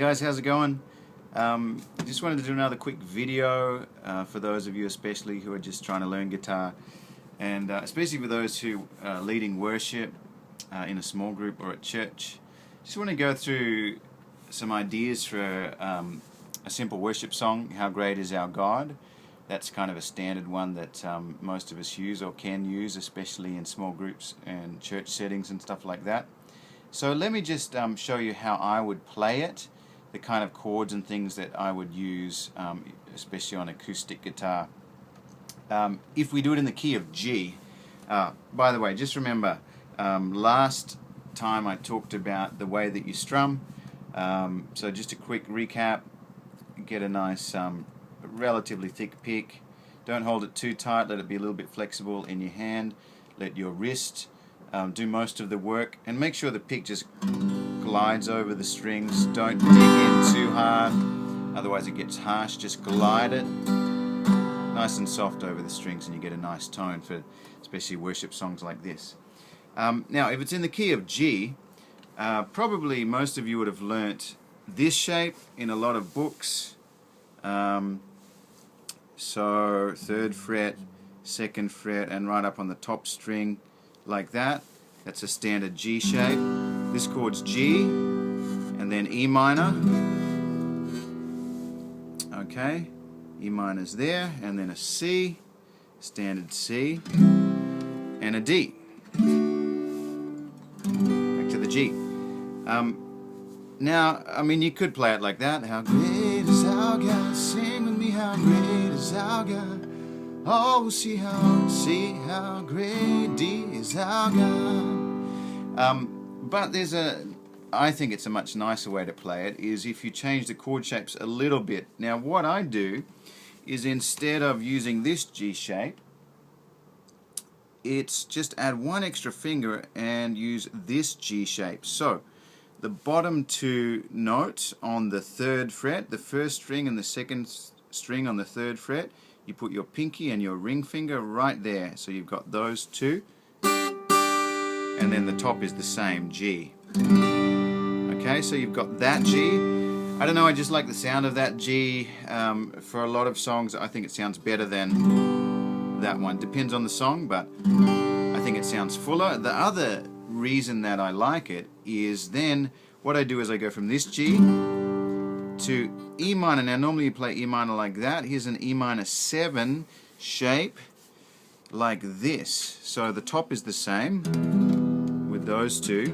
guys, how's it going? Just wanted to do another quick video for those of you especially who are just trying to learn guitar, and especially for those who are leading worship in a small group or at church. Just want to go through some ideas for a simple worship song, How Great Is Our God. That's kind of a standard one that most of us use or can use, especially in small groups and church settings and stuff like that. So let me just show you how I would play it, the kind of chords and things that I would use, especially on acoustic guitar. If we do it in the key of G, by the way, just remember, last time I talked about the way that you strum, so just a quick recap. Get a nice relatively thick pick, don't hold it too tight, let it be a little bit flexible in your hand, let your wrist do most of the work, and make sure the pick just glides over the strings. Don't dig in too hard, otherwise it gets harsh. Just glide it nice and soft over the strings and you get a nice tone for especially worship songs like this. Now if it's in the key of G, probably most of you would have learnt this shape in a lot of books. So 3rd fret, 2nd fret, and right up on the top string like that. That's a standard G shape. This chord's G and then E minor. Okay, E minor's there, and then a C, standard C, and a D. Back to the G. Now, I mean, you could play it like that. How great is our God? Sing with me, how great is our God? Oh, we'll see how great D is our God. But there's I think it's a much nicer way to play it, is if you change the chord shapes a little bit. Now, what I do is instead of using this G shape, it's just add one extra finger and use this G shape. So, the bottom two notes on the 3rd fret, the 1st string and the 2nd string on the 3rd fret, you put your pinky and your ring finger right there. So you've got those two, and then the top is the same G. Okay, so you've got that G. I don't know, I just like the sound of that G. For a lot of songs, I think it sounds better than that one. Depends on the song, but I think it sounds fuller. The other reason that I like it is then what I do is I go from this G to E minor. Now normally you play E minor like that. Here's an E minor 7 shape like this. So the top is the same with those two,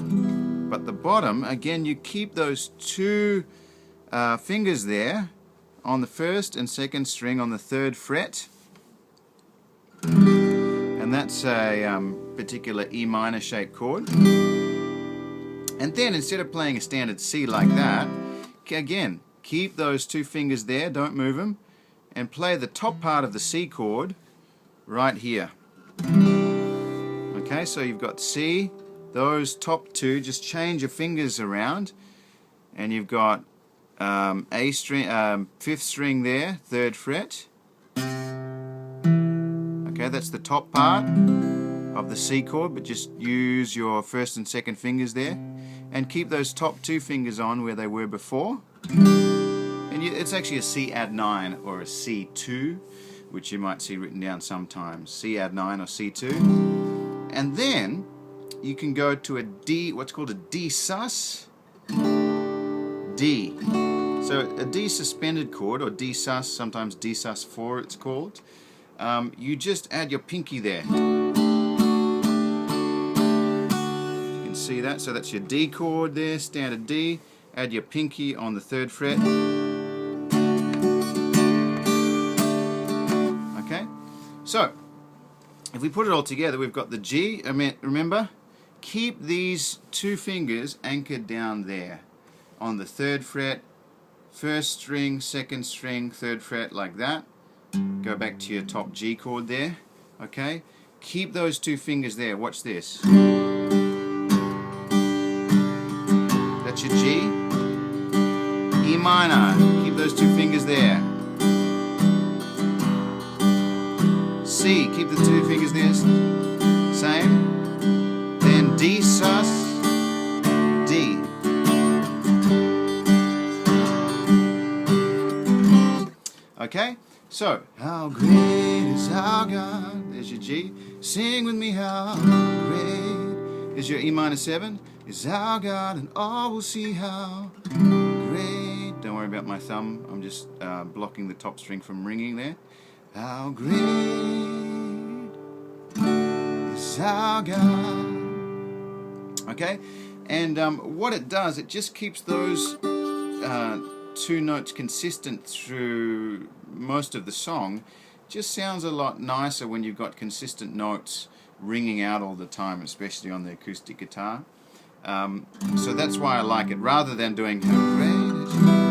but the bottom, again, you keep those two fingers there on the 1st and 2nd string on the 3rd fret, and that's a particular E minor shape chord. And then instead of playing a standard C like that, again, keep those two fingers there, don't move them, and play the top part of the C chord right here. Okay, so you've got C, those top two, just change your fingers around, and you've got A string, 5th string there, 3rd fret. Okay, that's the top part of the C chord, but just use your 1st and 2nd fingers there, and keep those top two fingers on where they were before. And it's actually a C add 9 or a C2, which you might see written down sometimes. C add 9 or C2. And then you can go to a D, what's called a D sus. D. So a D suspended chord, or D sus, sometimes D sus 4 it's called. You just add your pinky there. You can see that. So that's your D chord there, standard D. Add your pinky on the 3rd fret. Okay? So, if we put it all together, we've got the G. I mean, remember, keep these two fingers anchored down there on the 3rd fret, 1st string, 2nd string, 3rd fret, like that. Go back to your top G chord there. Okay? Keep those two fingers there. Watch this. That's your G. E minor. Keep those two fingers there. C. Keep the two fingers there. Same. Then D sus. D. Okay, so how great is our God. There's your G. Sing with me, how great is your E minor 7. Is our God, and all will see how great. Don't worry about my thumb. I'm just blocking the top string from ringing there. How great is our God. Okay, and what it does, it just keeps those two notes consistent through most of the song. Just sounds a lot nicer when you've got consistent notes ringing out all the time, especially on the acoustic guitar. So that's why I like it, rather than doing how great is your...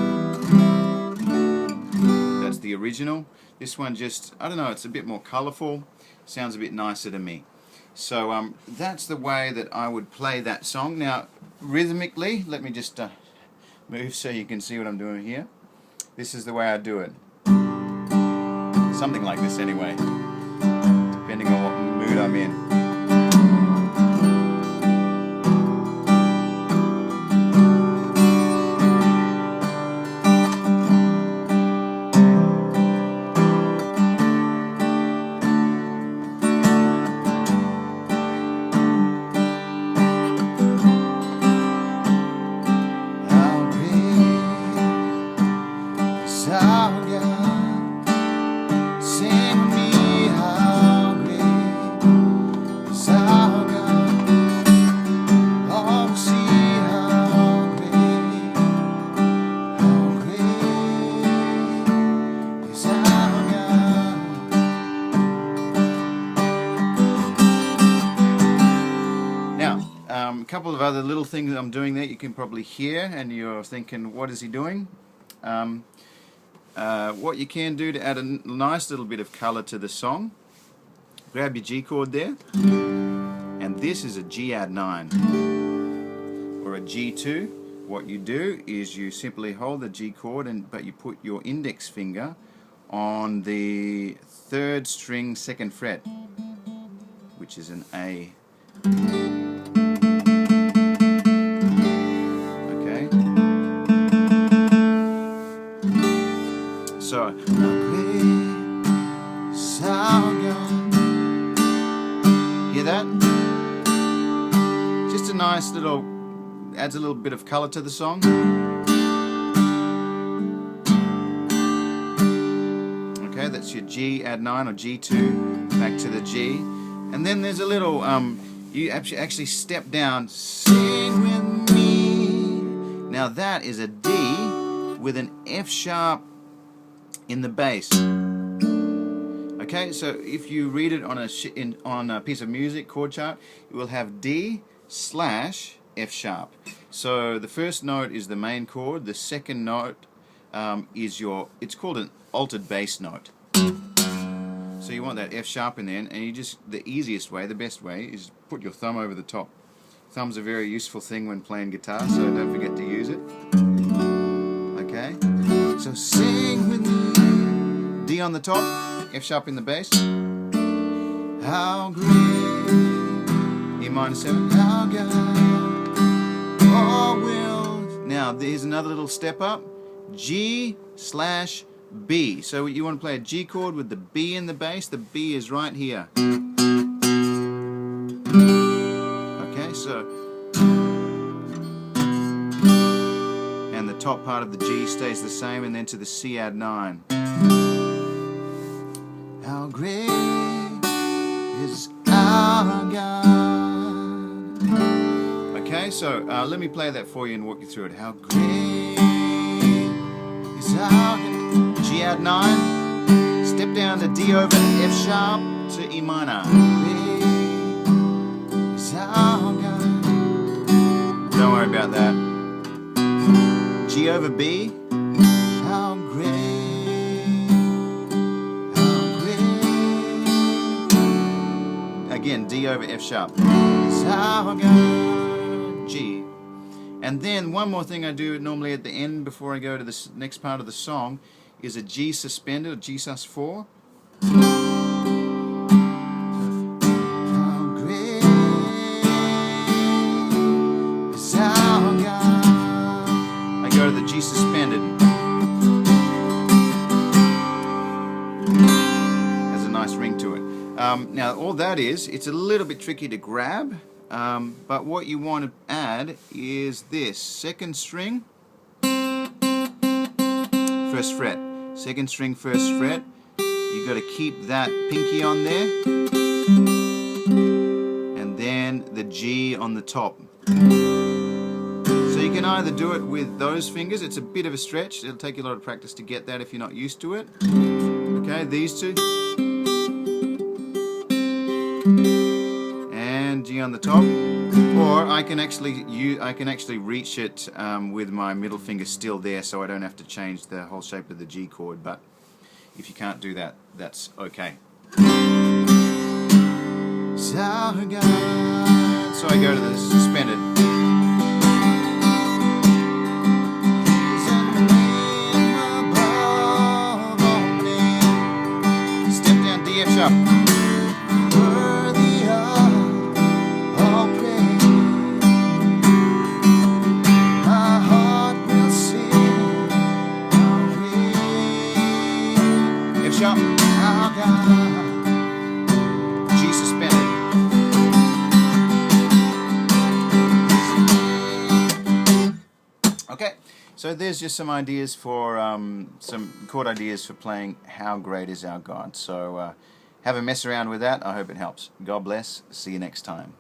That's the original. This one just, I don't know, it's a bit more colourful, sounds a bit nicer to me. So that's the way that I would play that song. Now, rhythmically, let me just move so you can see what I'm doing here. This is the way I do it. Something like this anyway, depending on what mood I'm in. A couple of other little things I'm doing there you can probably hear, and you're thinking, what is he doing? What you can do to add a nice little bit of color to the song, grab your G chord there, and this is a G add 9 or a G2. What you do is you simply hold the G chord, but you put your index finger on the 3rd string 2nd fret, which is an A. So, hear that? Just a nice little, adds a little bit of color to the song. Okay, that's your G add 9 or G2, back to the G. And then there's a little, you actually step down, sing with me. Now that is a D with an F sharp in the bass. Okay, so if you read it on a piece of music chord chart, you will have D slash F sharp. So the first note is the main chord. The second note is it's called an altered bass note. So you want that F sharp in there, and you just, the easiest way, the best way, is put your thumb over the top. Thumb's a very useful thing when playing guitar, so don't forget to use it. Okay, so sing with me. D on the top, F sharp in the bass. How great, E minor 7, how God, all will. Now there's another little step up, G slash B. So you want to play a G chord with the B in the bass. The B is right here. Okay, so, and the top part of the G stays the same, and then to the C add 9. How great is our God. Okay, so let me play that for you and walk you through it. How great is our God. G add 9, step down to D over F sharp to E minor. Great is our God. Don't worry about that. G over B. How great. Again, D over F sharp. G. And then one more thing I do normally at the end before I go to the next part of the song is a G suspended, or G sus4. How great is our God. I go to the G suspended. nice ring to it. Now all that is, it's a little bit tricky to grab, but what you want to add is this: second string, first fret, second string, first fret. You've got to keep that pinky on there, and then the G on the top. So you can either do it with those fingers. It's a bit of a stretch. It'll take you a lot of practice to get that if you're not used to it. Okay, these two, and G on the top. Or I can actually reach it with my middle finger still there, so I don't have to change the whole shape of the G chord. But if you can't do that, that's okay. So I go to the suspended. Step down, D, F sharp. Sharp, oh God. G suspended. Okay, so there's just some ideas for some chord ideas for playing How Great Is Our God. So have a mess around with that. I hope it helps. God bless. See you next time.